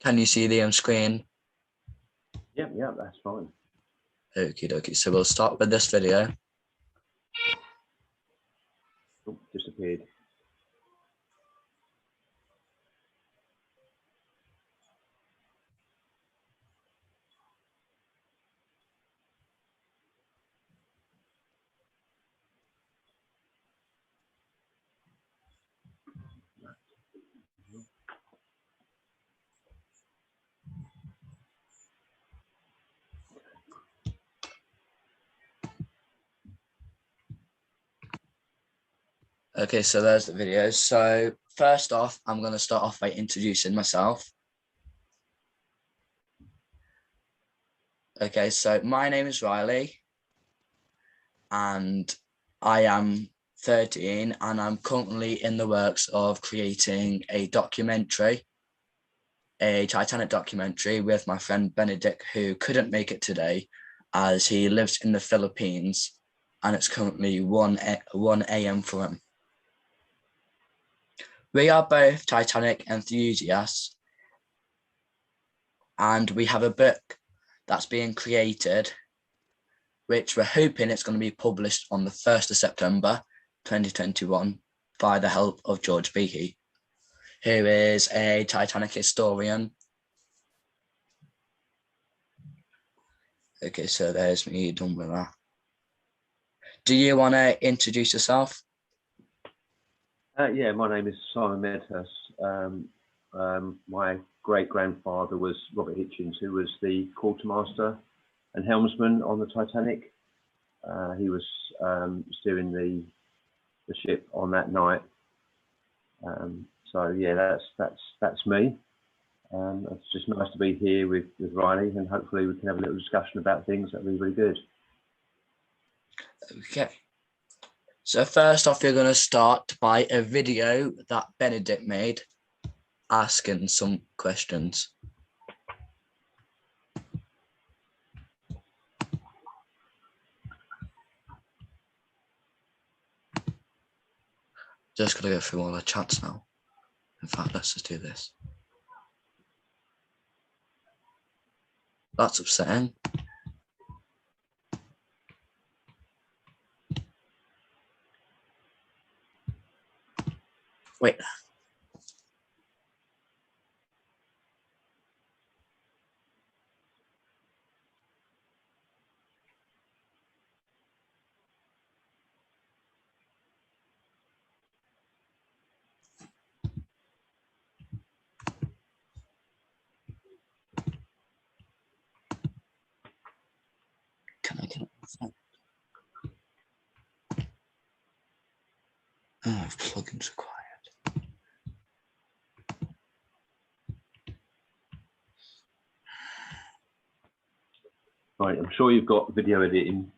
Can you see the screen? Yep, that's fine. Okie dokie. So we'll start with this video. Oh, disappeared. Okay, so there's the video. So first off, I'm going to start off by introducing myself. Okay, so my name is Riley and I am 13 and I'm currently in the works of creating a documentary, a Titanic documentary with my friend Benedict, who couldn't make it today as he lives in the Philippines and it's currently 1 a.m. for him. We are both Titanic enthusiasts and we have a book that's being created, which we're hoping it's going to be published on the 1st of September 2021 by the help of George Behe, who is a Titanic historian. Okay, so there's me done with that. Do you want to introduce yourself? Yeah, my name is Sonia Medhurst. My great-grandfather was Robert Hitchens, who was the quartermaster and helmsman on the Titanic. He was steering the ship on that night. So yeah, that's me. It's just nice to be here with Riley, and hopefully we can have a little discussion about things. That'd be really good. Okay. So first off, you're going to start by a video that Benedict made asking some questions. Just got to go through all the chats now. In fact, let's just do this. That's upsetting. Wait. Can I get it on the phone? Oh, plugins required. Right, I'm sure you've got video editing.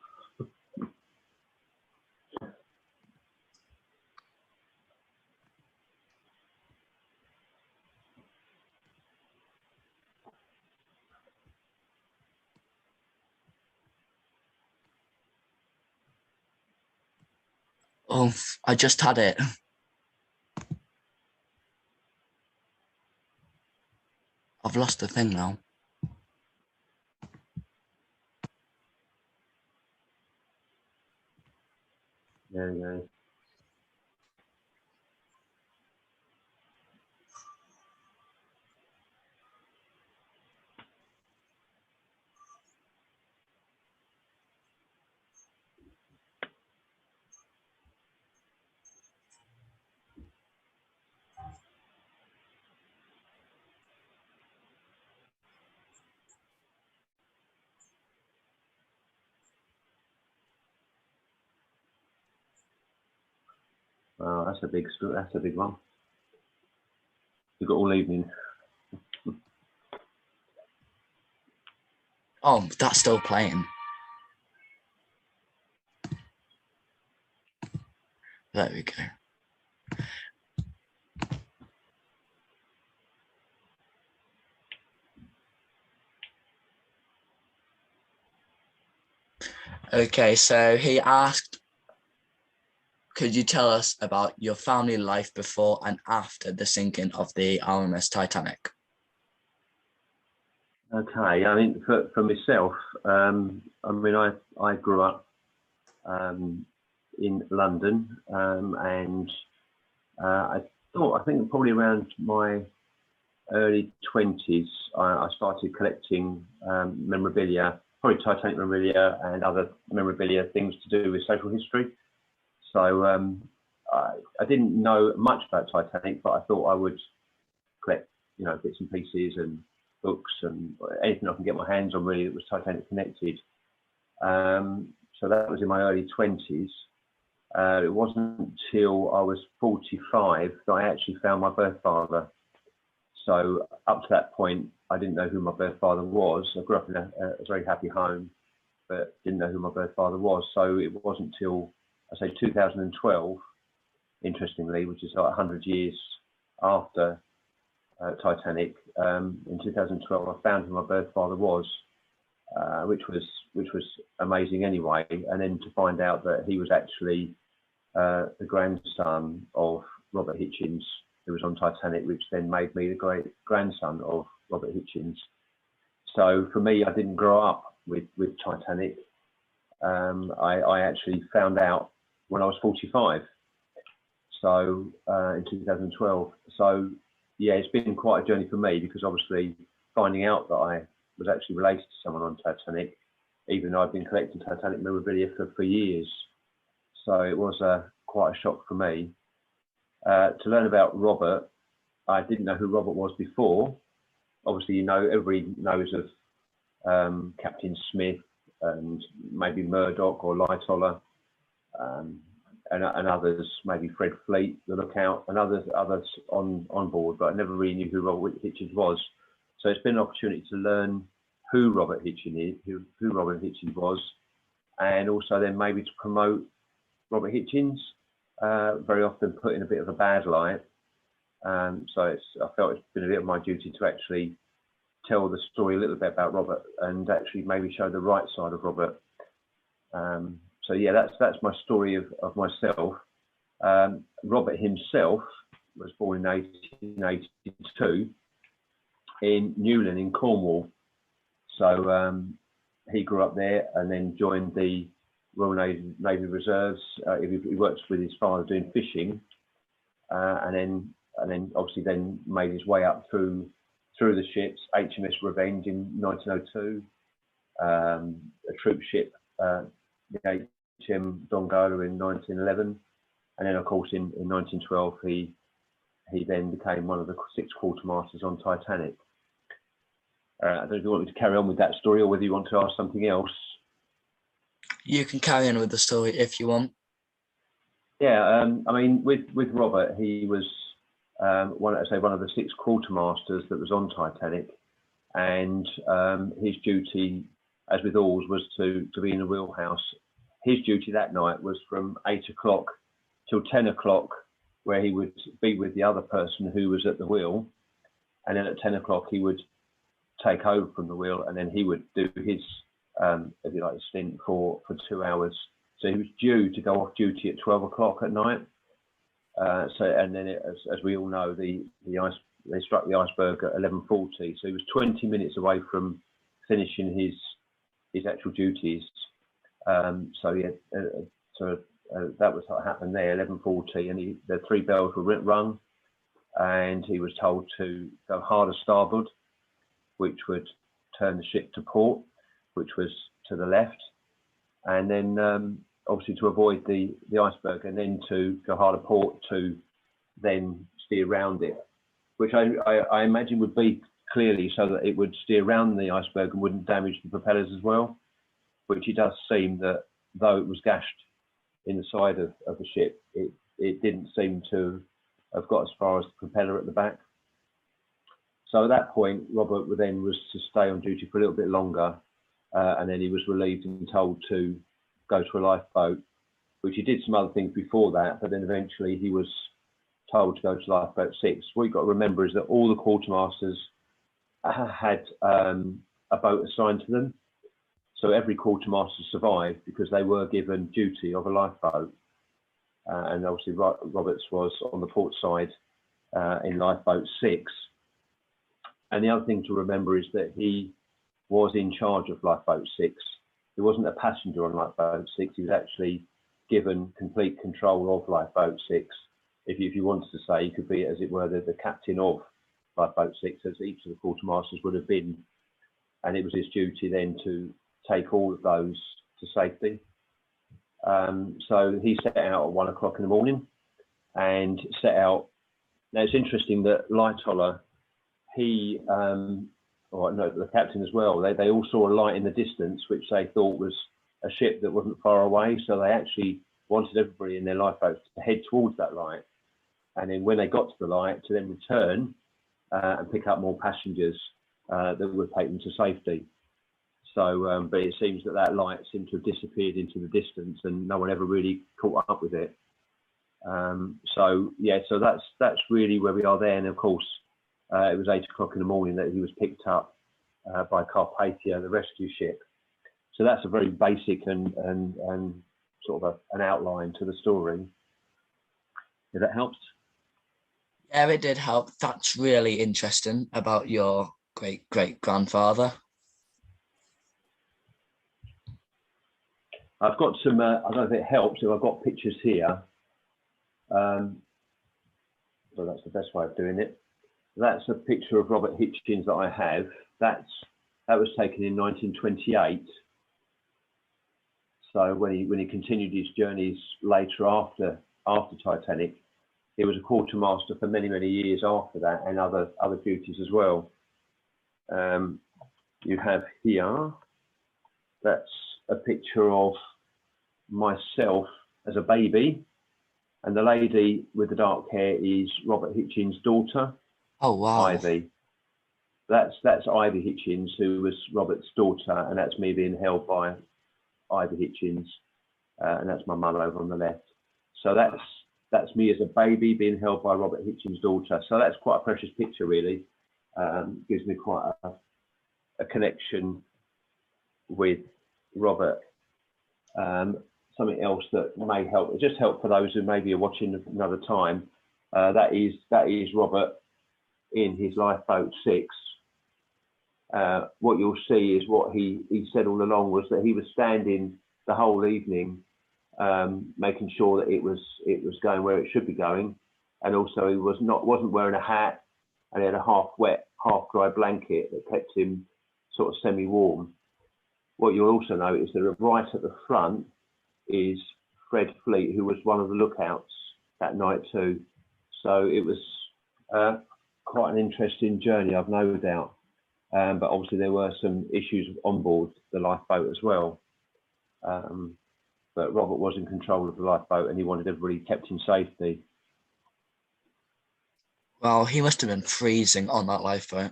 Oh, I just had it. I've lost the thing now. There we go. Wow, that's a big one. You've got all evening. Oh, that's still playing. There we go. Okay, so he asked, could you tell us about your family life before and after the sinking of the RMS Titanic? Okay, I mean, for myself, I mean, I grew up in London, and I think probably around my early 20s, I started collecting memorabilia, probably Titanic memorabilia and other memorabilia, things to do with social history. So I didn't know much about Titanic, but I thought I would collect, you know, bits and pieces and books and anything I can get my hands on really that was Titanic connected. So that was in my early 20s. It wasn't until I was 45 that I actually found my birth father. So up to that point, I didn't know who my birth father was. I grew up in a very happy home, but didn't know who my birth father was. So it wasn't until, I say, 2012, interestingly, which is like 100 years after Titanic. In 2012, I found who my birth father was, which was amazing anyway. And then to find out that he was actually the grandson of Robert Hitchens, who was on Titanic, which then made me the great grandson of Robert Hitchens. So for me, I didn't grow up with Titanic. I actually found out when I was 45. So in 2012. So yeah, it's been quite a journey for me, because obviously finding out that I was actually related to someone on Titanic, even though I've been collecting Titanic memorabilia for years. So it was quite a shock for me. To learn about Robert, I didn't know who Robert was before. Obviously, you know, everybody knows of Captain Smith and maybe Murdoch or Lightoller, and others, maybe Fred Fleet, the lookout, and others on board, but I never really knew who Robert Hitchens was. So it's been an opportunity to learn who Robert Hitchens is, who Robert Hitchens was, and also then maybe to promote Robert Hitchens, very often put in a bit of a bad light. So I felt it's been a bit of my duty to actually tell the story a little bit about Robert and actually maybe show the right side of Robert. So yeah, that's my story of myself. Robert himself was born in 1882 in Newlyn in Cornwall. So he grew up there and then joined the Royal Navy Reserves. He worked with his father doing fishing, and then obviously then made his way up through the ships. HMS Revenge in 1902, a troop ship, the HM Dongola in 1911, and then of course in 1912 he then became one of the 6 quartermasters on Titanic. I don't know if you want me to carry on with that story or whether you want to ask something else. You can carry on with the story if you want. Yeah, I mean, with Robert, he was one of the 6 quartermasters that was on Titanic, and his duty, as with all, was to be in the wheelhouse. His duty that night was from 8 o'clock till 10 o'clock, where he would be with the other person who was at the wheel, and then at 10 o'clock he would take over from the wheel, and then he would do his, if you like, stint for 2 hours. So he was due to go off duty at 12 o'clock at night. And then as we all know, they struck the iceberg at 11:40. So he was 20 minutes away from finishing his actual duties. So yeah, that was what happened there, 11:40, and the 3 bells were rung, and he was told to go hard a starboard, which would turn the ship to port, which was to the left, and then obviously to avoid the iceberg, and then to go hard a port to then steer around it, which I imagine would be clearly so that it would steer around the iceberg and wouldn't damage the propellers as well, which it does seem that though it was gashed in the side of the ship, it it didn't seem to have got as far as the propeller at the back. So at that point, Robert then was to stay on duty for a little bit longer, and then he was relieved and told to go to a lifeboat, which he did some other things before that, but then eventually he was told to go to lifeboat 6. What you've got to remember is that all the quartermasters had a boat assigned to them. So every quartermaster survived because they were given duty of a lifeboat. And obviously Roberts was on the port side in lifeboat 6. And the other thing to remember is that he was in charge of lifeboat 6. He wasn't a passenger on lifeboat 6. He was actually given complete control of lifeboat 6. If you wanted to say, he could be, as it were, the captain of lifeboat 6, as each of the quartermasters would have been. And it was his duty then to take all of those to safety. So he set out at 1 o'clock in the morning and set out. Now it's interesting that Lightoller, the captain as well, they all saw a light in the distance, which they thought was a ship that wasn't far away. So they actually wanted everybody in their lifeboats to head towards that light. And then when they got to the light, to then return and pick up more passengers that would take them to safety. So, but it seems that light seemed to have disappeared into the distance, and no one ever really caught up with it. So that's really where we are there. And of course, it was 8 o'clock in the morning that he was picked up by Carpathia, the rescue ship. So that's a very basic and sort of an outline to the story. If that helps. Yeah, it did help. That's really interesting about your great-great-grandfather. I've got some, I don't know if it helps, if I've got pictures here. So that's the best way of doing it. That's a picture of Robert Hitchens that I have. That was taken in 1928. So when he continued his journeys later after Titanic, he was a quartermaster for many, many years after that, and other duties as well. You have here, that's a picture of myself as a baby, and the lady with the dark hair is Robert Hitchens' daughter. Oh wow! Ivy. That's Ivy Hichens, who was Robert's daughter, and that's me being held by Ivy Hichens, and that's my mum over on the left. So that's me as a baby being held by Robert Hitchens' daughter. So that's quite a precious picture, really. Gives me quite a connection with Robert. Something else that may help, it just help for those who maybe are watching another time. That is Robert in his lifeboat 6. What you'll see is what he said all along was that he was standing the whole evening, making sure that it was going where it should be going, and also he wasn't wearing a hat, and he had a half wet, half dry blanket that kept him sort of semi-warm. What you'll also notice is that right at the front is Fred Fleet, who was one of the lookouts that night too. So it was quite an interesting journey, I've no doubt. But obviously there were some issues on board the lifeboat as well. But Robert was in control of the lifeboat, and he wanted everybody kept in safety. Well, he must have been freezing on that lifeboat.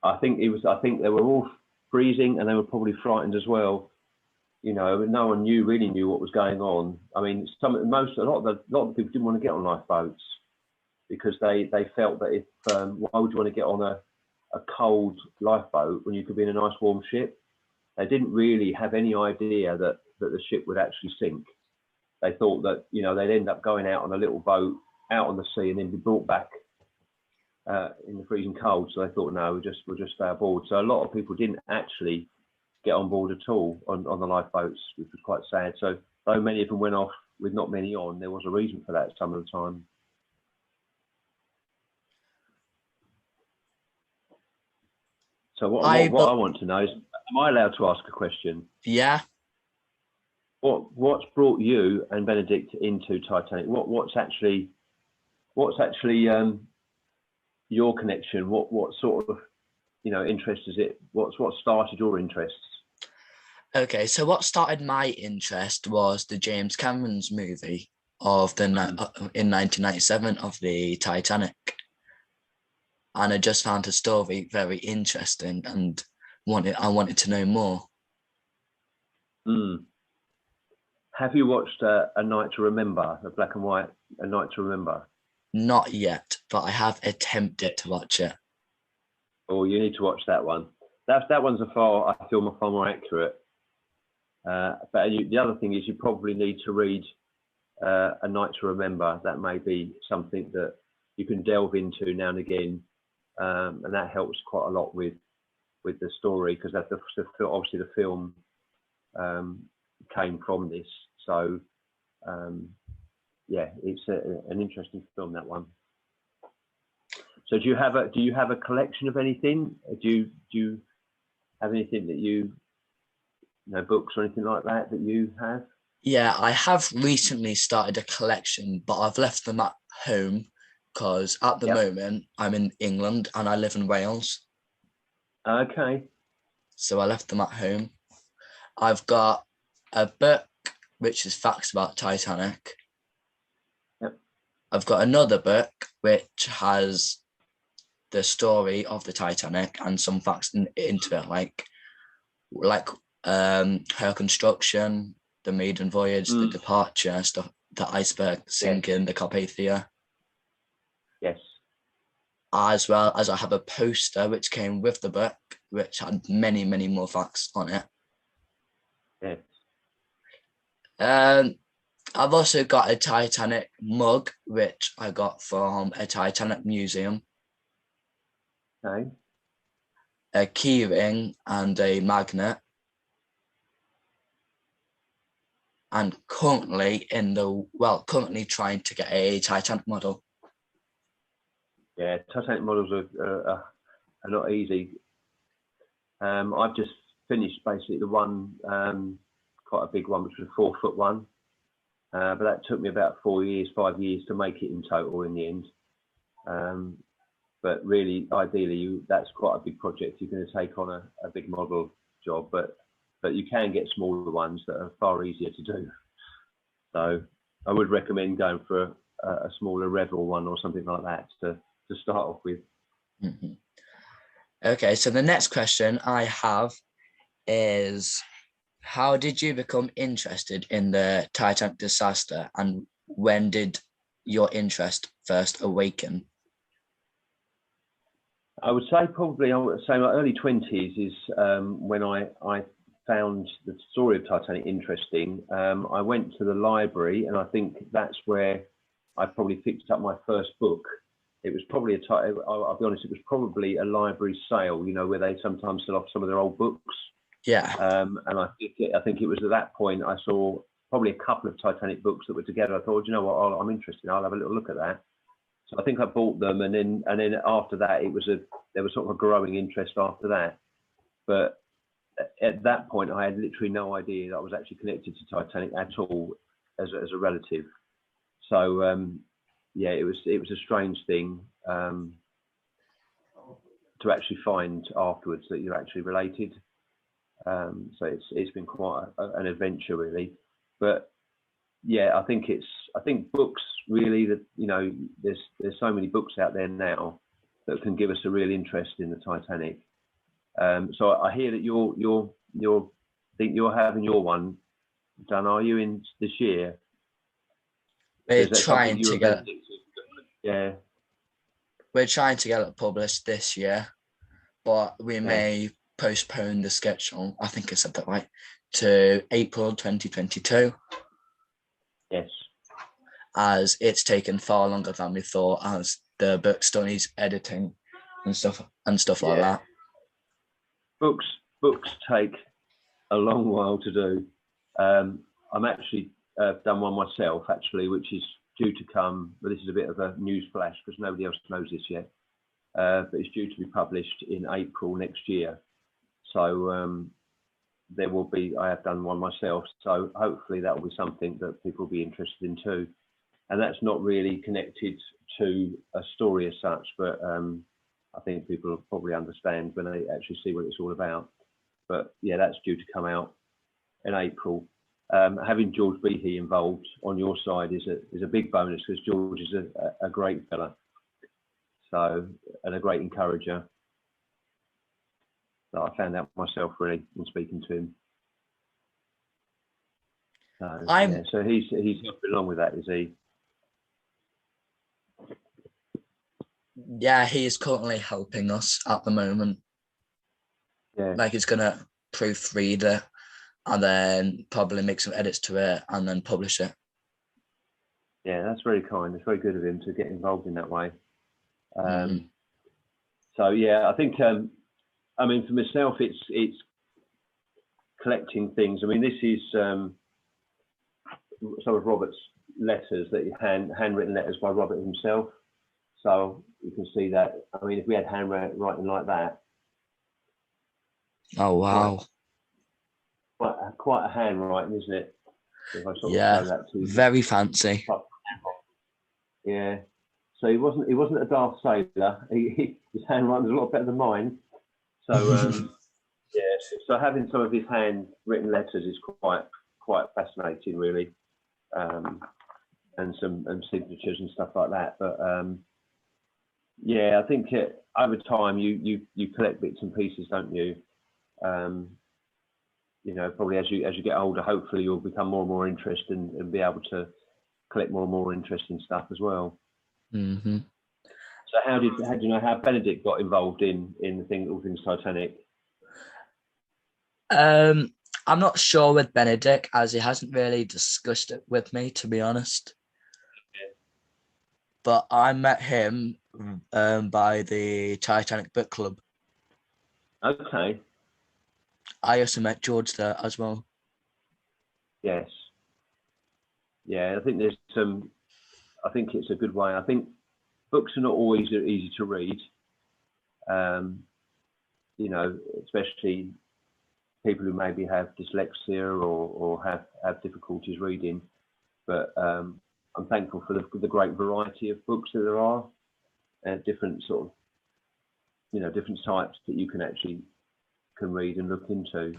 I think they were all freezing, and they were probably frightened as well. You know, no one really knew what was going on. I mean, a lot of people didn't want to get on lifeboats because they felt that if why would you want to get on a cold lifeboat when you could be in a nice warm ship? They didn't really have any idea that the ship would actually sink. They thought that, you know, they'd end up going out on a little boat out on the sea and then be brought back in the freezing cold. So they thought, no, we'll just stay aboard. So a lot of people didn't actually get on board at all on the lifeboats, which was quite sad. So though many of them went off with not many on, there was a reason for that some of the time. So what I want to know is, am I allowed to ask a question? Yeah. What's brought you and Benedict into Titanic? What's actually your connection? What sort of, you know, interest is it? What started your interests? Okay, so what started my interest was the James Cameron's movie. of in 1997 of the Titanic, and I just found the story very interesting and I wanted to know more. Have you watched A Night to Remember, the black and white A Night to Remember? Not yet, but I have attempted to watch it. Oh, you need to watch that one. That one's I feel far more accurate. But the other thing is you probably need to read A Night to Remember. That may be something that you can delve into now and again, and that helps quite a lot with the story, because that's obviously the film came from this. So yeah, it's an interesting film, that one. So do you have a collection of anything? Do you have anything that you know, books or anything like that you have? Yeah, I have recently started a collection, but I've left them at home because at the moment I'm in England and I live in Wales. Okay. So I left them at home. I've got a book which is facts about Titanic. Yep. I've got another book which has the story of the Titanic and some facts into it, like her construction, the maiden voyage, the departure, stuff, the iceberg sinking, the Carpathia. Yes. As well as I have a poster which came with the book, which had many, many more facts on it. Yes. I've also got a Titanic mug, which I got from a Titanic museum. Okay. A key ring and a magnet. And currently trying to get a Titanic model. Yeah, Titanic models are not easy. I've just finished basically the one, quite a big one, which was a 4-foot one. But that took me about 5 years to make it in total in the end. But really, ideally, that's quite a big project. You're going to take on a big model job, but you can get smaller ones that are far easier to do. So I would recommend going for a smaller Revel one or something like that to start off with. Mm-hmm. Okay, so the next question I have is, how did you become interested in the Titanic disaster, and when did your interest first awaken? I would say my early 20s is when I found the story of Titanic interesting. I went to the library, and I think that's where I probably picked up my first book. It was probably I'll be honest, it was probably a library sale, you know, where they sometimes sell off some of their old books. Yeah. And I think it was at that point I saw probably a couple of Titanic books that were together. I thought, you know what, I'm interested. I'll have a little look at that. So I think I bought them, and then after that, there was sort of a growing interest after that. But at that point, I had literally no idea that I was actually connected to Titanic at all as a relative. So yeah, it was a strange thing to actually find afterwards that you're actually related. So it's been quite an adventure, really. But yeah, I think books really, that, you know, there's so many books out there now that can give us a real interest in the Titanic. So I hear that you're having your one done. Are you in this year? We're trying to get it published this year, but we may postpone the schedule. I think I said that right, to April 2022. Yes. As it's taken far longer than we thought, as the book still needs editing and stuff like that. Books take a long while to do. I'm actually done one myself, actually, which is due to come, but this is a bit of a news flash because nobody else knows this yet. But it's due to be published in April next year. So there will be, I have done one myself, so hopefully that will be something that people will be interested in too. And that's not really connected to a story as such, but I think people will probably understand when they actually see what it's all about. But yeah, that's due to come out in April. having George Behe involved on your side is a big bonus, because George is a great fella, so, and a great encourager. So I found that myself really in speaking to him. So, yeah, so he's helping along with that, is he? Yeah, he is currently helping us at the moment. Yeah. Like, he's gonna proofread it and then probably make some edits to it and then publish it. Yeah, that's very kind. It's very good of him to get involved in that way. So yeah, I think I mean, for myself, it's collecting things. I mean, this is some of Robert's letters, that handwritten letters by Robert himself. So you can see that. I mean, if we had handwriting like that. Oh wow! Quite a handwriting, isn't it? If I sort yeah, of show that to you. Very fancy. Yeah. So he wasn't a Darth Sailor. His handwriting was a lot better than mine. So yeah. So having some of his handwritten letters is quite fascinating, really, and some signatures and stuff like that. But yeah, I think over time you collect bits and pieces, don't you? You know, probably as you get older, hopefully you'll become more and more interested and be able to collect more and more interesting stuff as well. Mm-hmm. So how do you know how Benedict got involved in all things Titanic? I'm not sure with Benedict, as he hasn't really discussed it with me, to be honest. Yeah. But I met him by the Titanic book club. Okay. I also met George there as well. Yes. Yeah, I think I think it's a good way. I think books are not always easy to read. You know, especially people who maybe have dyslexia or have difficulties reading. But I'm thankful for the great variety of books that there are, different sort of, you know, different types that you can read and look into.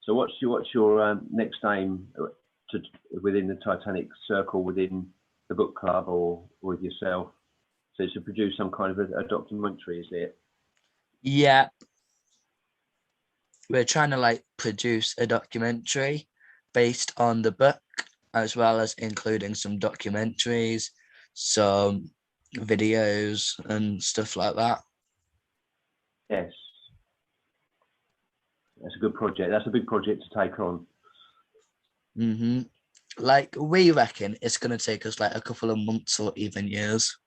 So what's your next aim within the Titanic circle, within the book club or with yourself? So to produce some kind of a documentary, is it? Yeah. We're trying to produce a documentary based on the book, as well as including some documentaries, some videos and stuff like that. Yes. That's a good project. That's a big project to take on. Mm-hmm. We reckon it's going to take us a couple of months or even years.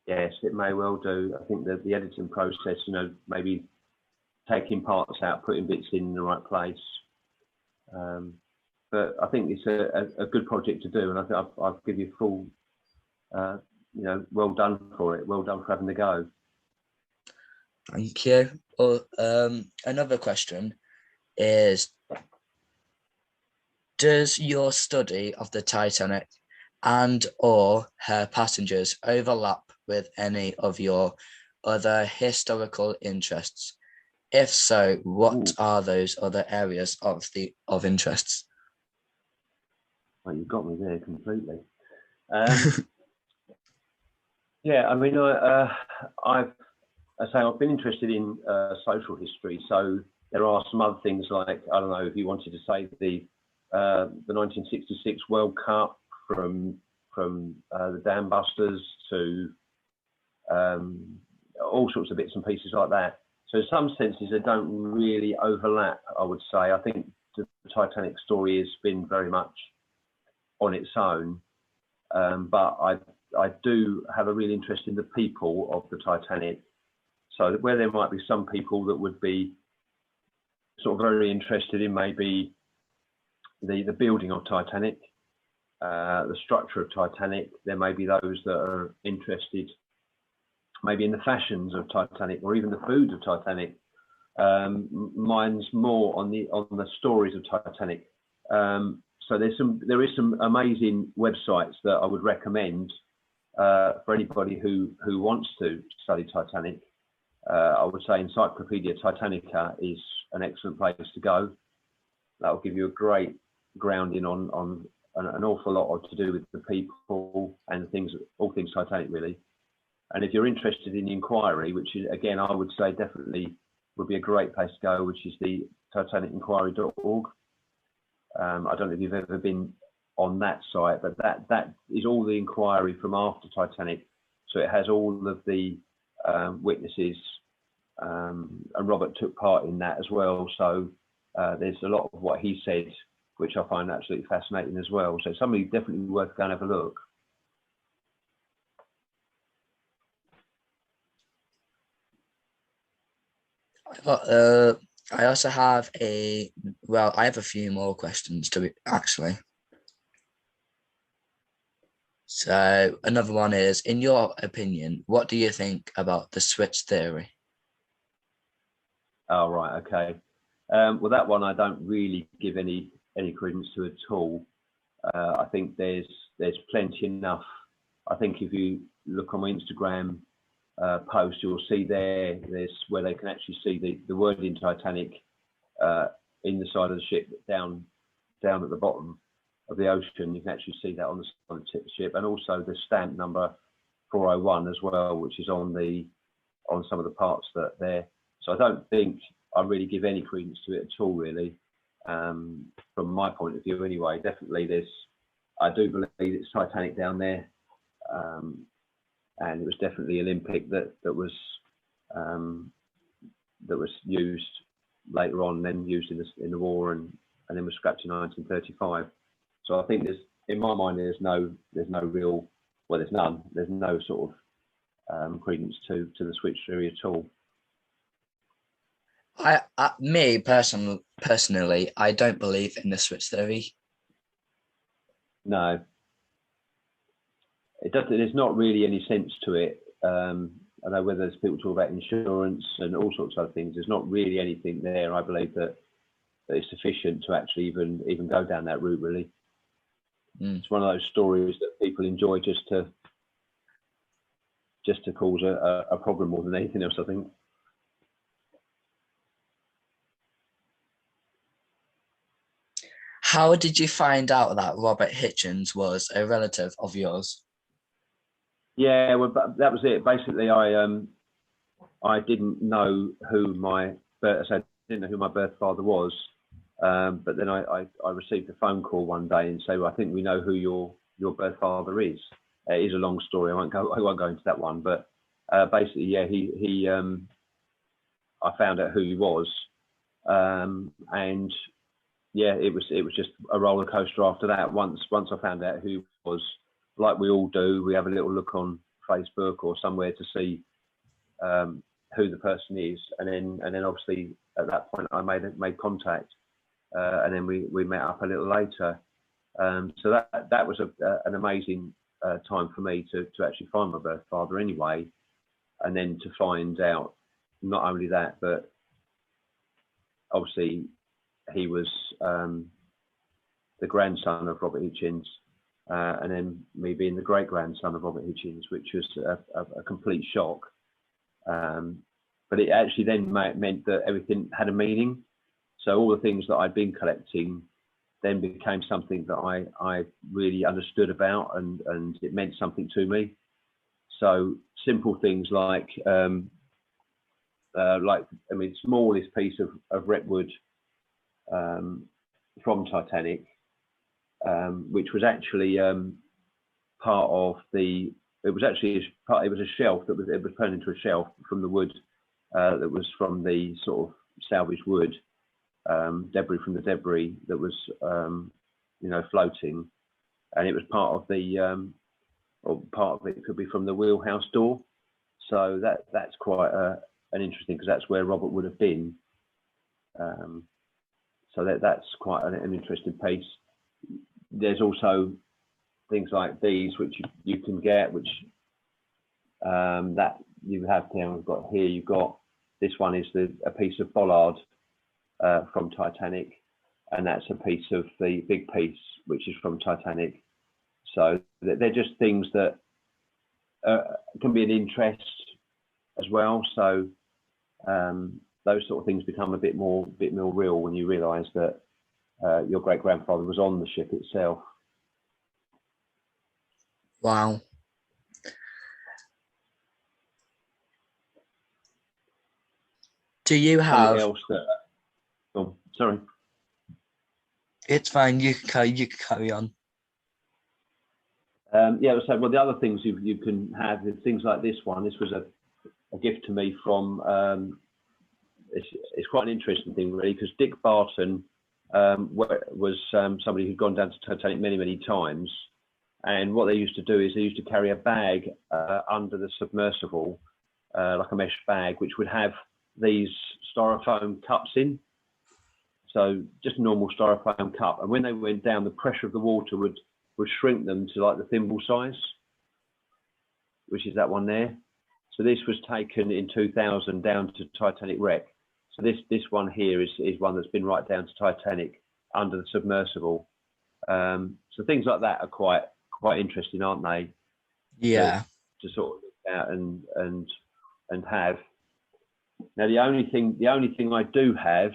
Yes, it may well do. I think the editing process, you know, maybe taking parts out, putting bits in the right place. But I think it's a good project to do, and I think I'll give you full, you know, well done for it. Well done for having the go. Thank you. Another question is, does your study of the Titanic and or her passengers overlap with any of your other historical interests? If so, what are those other areas of interests? Well, you got me there completely. Yeah, I mean, I've been interested in social history. So there are some other things like, I don't know if you wanted to say the 1966 World Cup, from the Dam Busters to all sorts of bits and pieces like that. So in some senses, they don't really overlap, I would say. I think the Titanic story has been very much on its own, but I do have a real interest in the people of the Titanic. So where there might be some people that would be sort of very interested in maybe the building of Titanic, the structure of Titanic, there may be those that are interested maybe in the fashions of Titanic or even the food of Titanic. Mine's more on the stories of Titanic. So there is some amazing websites that I would recommend for anybody who wants to study Titanic. I would say Encyclopedia Titanica is an excellent place to go. that will give you a great grounding on an awful lot to do with the people and things, all things Titanic really. And if you're interested in the inquiry, which is, again, I would say definitely would be a great place to go, which is the titanicinquiry.org. I don't know if you've ever been on that site, but that is all the inquiry from after Titanic. So it has all of the witnesses, and Robert took part in that as well. So there's a lot of what he said, which I find absolutely fascinating as well. So somebody definitely worth going and have a look. I also have I have a few more questions actually. So another one is, in your opinion, what do you think about the switch theory? Oh, right, okay. Well, that one I don't really give any credence to at all. I think there's plenty enough. I think if you look on my Instagram post, you'll see there's where they can actually see the wording Titanic in the side of the ship down at the bottom of the ocean. You can actually see that on the side of the ship, and also the stamp number 401 as well, which is on some of the parts that there. So I don't think I really give any credence to it at all, really. From my point of view, anyway. Definitely, I do believe it's Titanic down there, and it was definitely Olympic that was used later on, then used in the war, and then was scrapped in 1935. So I think in my mind, there's no real, well, there's none. There's no sort of credence to the switch theory at all. Me personally, I don't believe in the switch theory. No, it doesn't. There's not really any sense to it. I know whether there's people talk about insurance and all sorts of other things. There's not really anything there. I believe that is sufficient to actually even go down that route. Really, It's one of those stories that people enjoy just to cause a problem more than anything else, I think. How did you find out that Robert Hitchens was a relative of yours? Yeah, well, that was it. Basically, I didn't know who my birth father was, but then I received a phone call one day and say, well, I think we know who your birth father is. It is a long story. I won't go into that one, but basically, yeah, he I found out who he was, and yeah, it was just a roller coaster after that. Once I found out who he was, like we all do, we have a little look on Facebook or somewhere to see who the person is, and then obviously at that point I made contact, and then we met up a little later. So that was an amazing time for me to actually find my birth father anyway, and then to find out not only that, but obviously he was the grandson of Robert Hitchens, and then me being the great-grandson of Robert Hitchens, which was a complete shock. But it actually then meant that everything had a meaning. So all the things that I'd been collecting then became something that I really understood about, and it meant something to me. So simple things like smallest piece of Retwood from Titanic, which was actually part of the. It was a shelf that was turned into a shelf from the wood that was from the sort of salvaged wood, debris from the debris that was floating, and it was part of the or part of it could be from the wheelhouse door. So that's quite an interesting, because that's where Robert would have been. So that's quite an interesting piece. There's also things like these, which you can get, which that you have here. We've got here. You've got this one is a piece of bollard from Titanic, and that's a piece of the big piece, which is from Titanic. So they're just things that can be an interest as well. So those sort of things become a bit more real when you realise that your great grandfather was on the ship itself. Wow. Do you have? Something else that? Oh, sorry. It's fine. You can carry on. Yeah, so well, the other things you can have is things like this one. This was a gift to me from. It's quite an interesting thing, really, because Dick Barton was somebody who'd gone down to Titanic many times, and what they used to do is they used to carry a bag under the submersible, like a mesh bag, which would have these styrofoam cups in. So just a normal styrofoam cup, and when they went down, the pressure of the water would shrink them to like the thimble size, which is that one there. So this was taken in 2000 down to Titanic wreck. So this one here is one that's been right down to Titanic under the submersible. So things like that are quite interesting, aren't they? Yeah. To sort of look at and have. Now the only thing I do have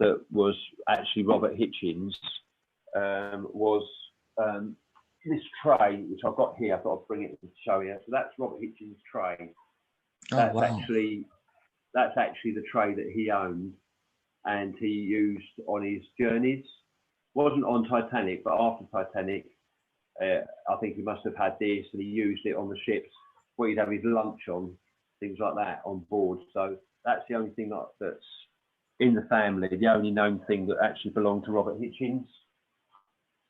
that was actually Robert Hitchens was this tray, which I've got here. I thought I'd bring it to show you. So that's Robert Hitchens' tray. That's actually the tray that he owned and he used on his journeys. Wasn't on Titanic, but after Titanic, I think he must have had this, and he used it on the ships where he'd have his lunch on, things like that on board. So that's the only thing that's in the family, the only known thing that actually belonged to Robert Hitchens.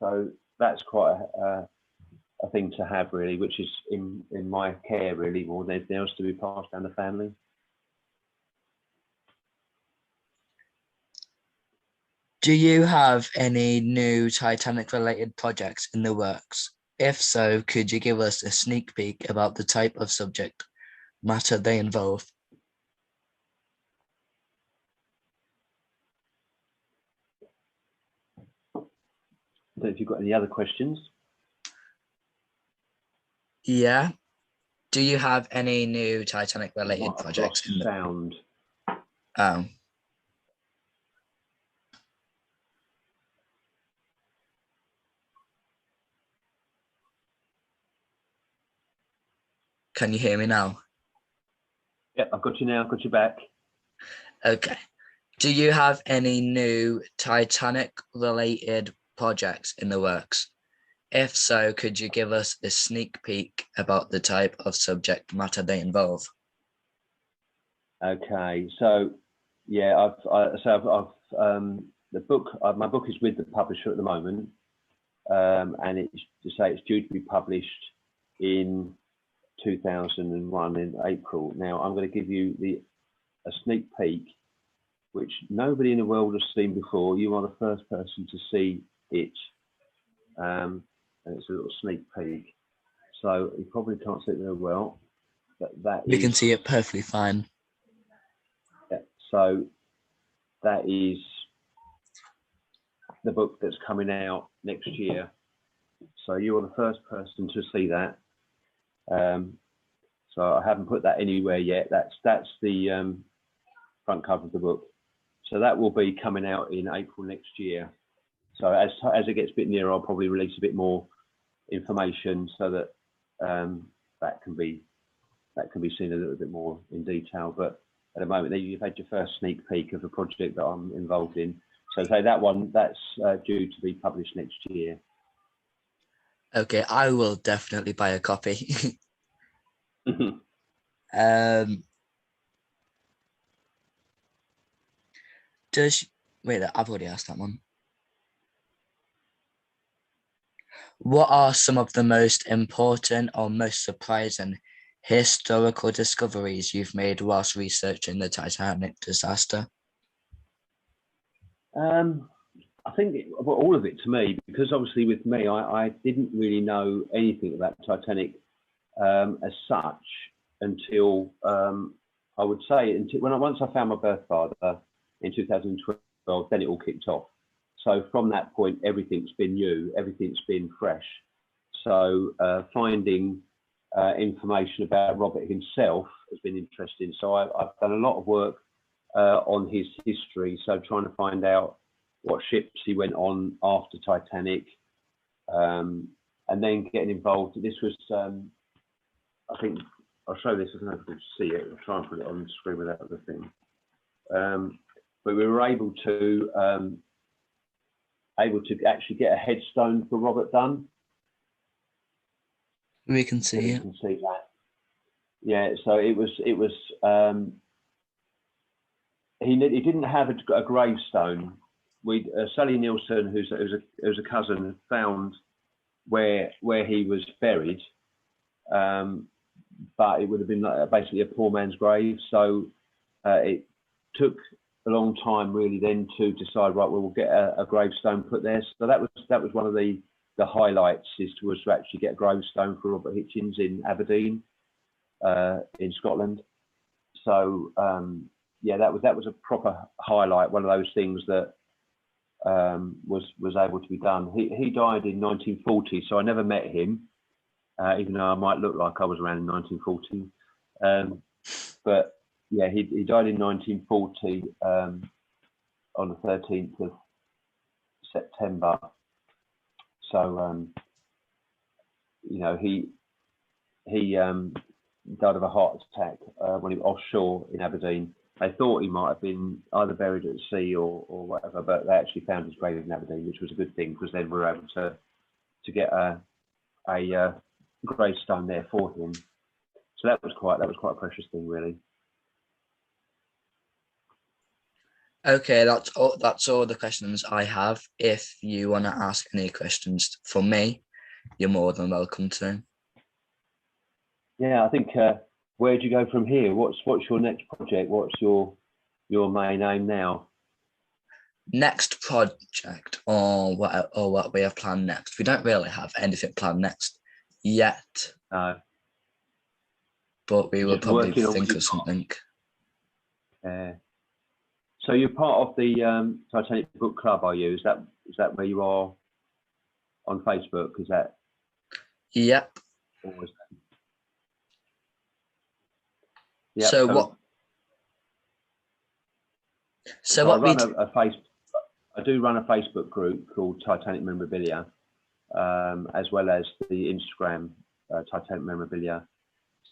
So that's quite a thing to have, really, which is in my care, really, more than anything else, to be passed down the family. Do you have any new Titanic-related projects in the works? If so, could you give us a sneak peek about the type of subject matter they involve? I don't know if you've got any other questions. Yeah. Do you have any new Titanic-related projects in the sound? Oh. Can you hear me now? Yeah, I've got you now. I've got you back. Okay. Do you have any new Titanic-related projects in the works? If so, could you give us a sneak peek about the type of subject matter they involve? Okay, so yeah, the book. My book is with the publisher at the moment, and it's due to be published in 2001 in April. Now I'm going to give you a sneak peek, which nobody in the world has seen before. You are the first person to see it, and it's a little sneak peek. So you probably can't see it very well, but we can see it perfectly fine. Yeah, so that is the book that's coming out next year. So you are the first person to see that. So I haven't put that anywhere yet. That's the front cover of the book. So that will be coming out in April next year. So as it gets a bit nearer, I'll probably release a bit more information so that that can be seen a little bit more in detail. But at the moment, you've had your first sneak peek of a project that I'm involved in. So say that one, that's due to be published next year. Okay, I will definitely buy a copy. Wait, I've already asked that one. What are some of the most important or most surprising historical discoveries you've made whilst researching the Titanic disaster? I think all of it to me, because obviously with me, I didn't really know anything about Titanic as such until I would say once I found my birth father in 2012, then it all kicked off. So from that point, everything's been new, everything's been fresh. So finding information about Robert himself has been interesting. So I've done a lot of work on his history. So trying to find out what ships he went on after Titanic, and then getting involved. This was, I think, I'll show this. I don't know if you can see it. I'll try and put it on the screen without the thing. But we were able to actually get a headstone for Robert done. We can see it. You can see that. Yeah. So it was. He didn't have a gravestone. Sally Nielsen, who's a cousin, found where he was buried, but it would have been basically a poor man's grave. So it took a long time really then to decide, right, well, we'll get a gravestone put there. So that was one of the highlights was to actually get a gravestone for Robert Hitchens in Aberdeen, in Scotland. So yeah, that was a proper highlight. One of those things that was able to be done. He died in 1940, so I never met him, even though I might look like I was around in 1940. But yeah, he died in 1940 on the 13th of September. So you know, he died of a heart attack when he was offshore in Aberdeen. They thought he might have been either buried at sea or whatever, but they actually found his grave in Aberdeen, which was a good thing, because then we were able to get a gravestone there for him. So that was quite a precious thing, really. Okay, that's all the questions I have. If you want to ask any questions for me, you're more than welcome to. Yeah, I think where do you go from here? What's your next project? What's your main aim now? Next project, or what we have planned next. We don't really have anything planned next yet. No. But we will probably think of something. So you're part of the Titanic Book Club, are you? Is that where you are on Facebook? Is that? Yep. Or is that... Yep, so what? So what we I do run a Facebook group called Titanic Memorabilia, as well as the Instagram Titanic Memorabilia.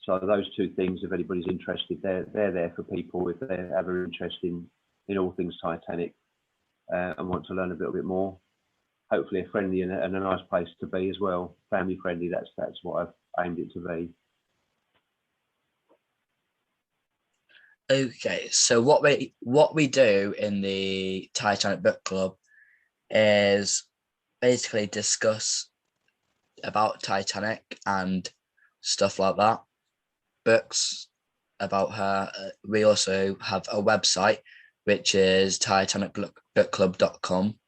So those two things, if anybody's interested, they're there for people if they're ever interested in all things Titanic and want to learn a little bit more. Hopefully a friendly and a nice place to be as well. Family friendly, that's what I've aimed it to be. Okay, so what we do in the Titanic Book Club is basically discuss about Titanic and stuff like that, books about her. We also have a website, which is titanicbookclub.com.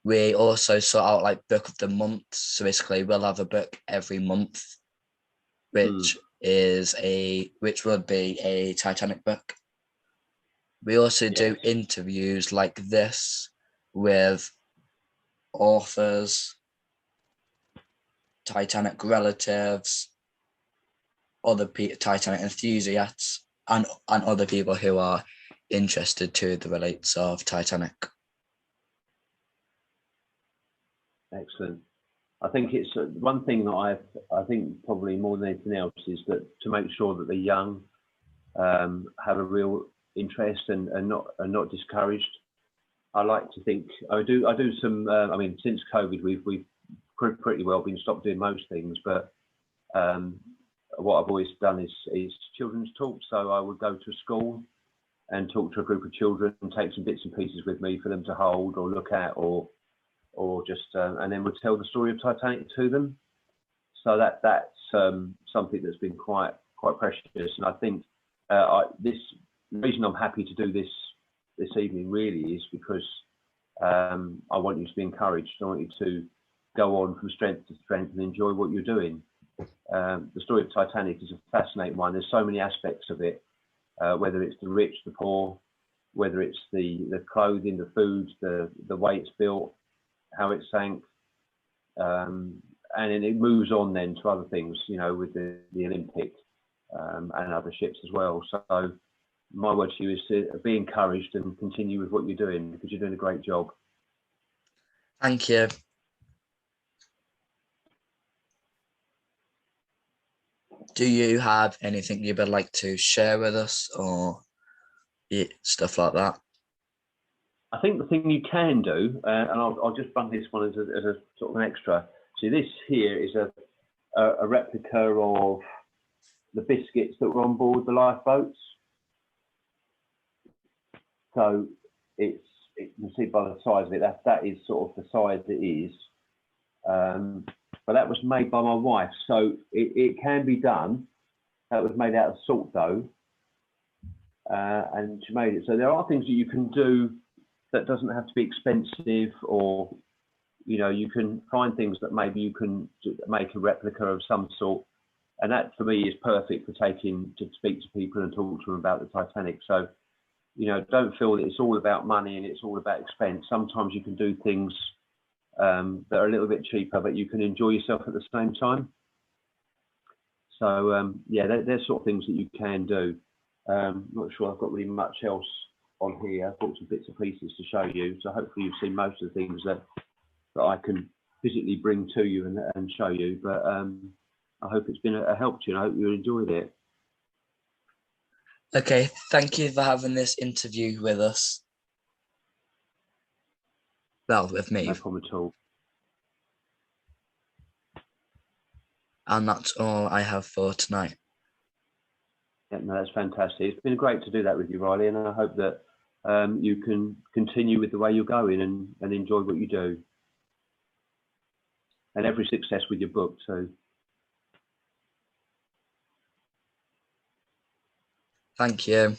We also sort out like book of the month. So basically we'll have a book every month, which would be a Titanic book. We also do interviews like this with authors, Titanic relatives, other Titanic enthusiasts, and other people who are interested to the relates of Titanic. Excellent. I think it's one thing that I think probably more than anything else is that to make sure that the young have a real interest and not discouraged. I like to think I do some. I mean, since COVID, we've pretty well been stopped doing most things, but what I've always done is children's talk. So I would go to a school and talk to a group of children and take some bits and pieces with me for them to hold or look at or just and then we'll tell the story of Titanic to them. So that's something that's been quite precious. And I think the reason I'm happy to do this evening really is because I want you to be encouraged. I want you to go on from strength to strength and enjoy what you're doing. The story of Titanic is a fascinating one. There's so many aspects of it, whether it's the rich, the poor, whether it's the clothing, the food, the way it's built, how it sank, and then it moves on then to other things, you know, with the Olympic and other ships as well. So my word to you is to be encouraged and continue with what you're doing, because you're doing a great job. Thank you. Do you have anything you would like to share with us, or stuff like that? I think the thing you can do, and I'll just run this one as a sort of an extra. See, this here is a replica of the biscuits that were on board the lifeboats. So you can see by the size of it, that is sort of the size it is. But that was made by my wife, so it can be done. That was made out of salt dough, and she made it. So there are things that you can do that doesn't have to be expensive, or you can find things that maybe you can make a replica of some sort, and that for me is perfect for taking to speak to people and talk to them about the Titanic. So don't feel that it's all about money and it's all about expense. Sometimes you can do things that are a little bit cheaper, but you can enjoy yourself at the same time. So yeah, there's sort of things that you can do. Not sure I've got really much else on here. I've got some bits and pieces to show you, so hopefully you've seen most of the things that I can physically bring to you and show you. But I hope it's been a help to you, and I hope you enjoyed it. Okay, thank you for having this interview with us. Well, with me. No problem at all. And that's all I have for tonight. Yeah, no, that's fantastic. It's been great to do that with you, Riley, and I hope that you can continue with the way you're going and enjoy what you do. And every success with your book too. Thank you.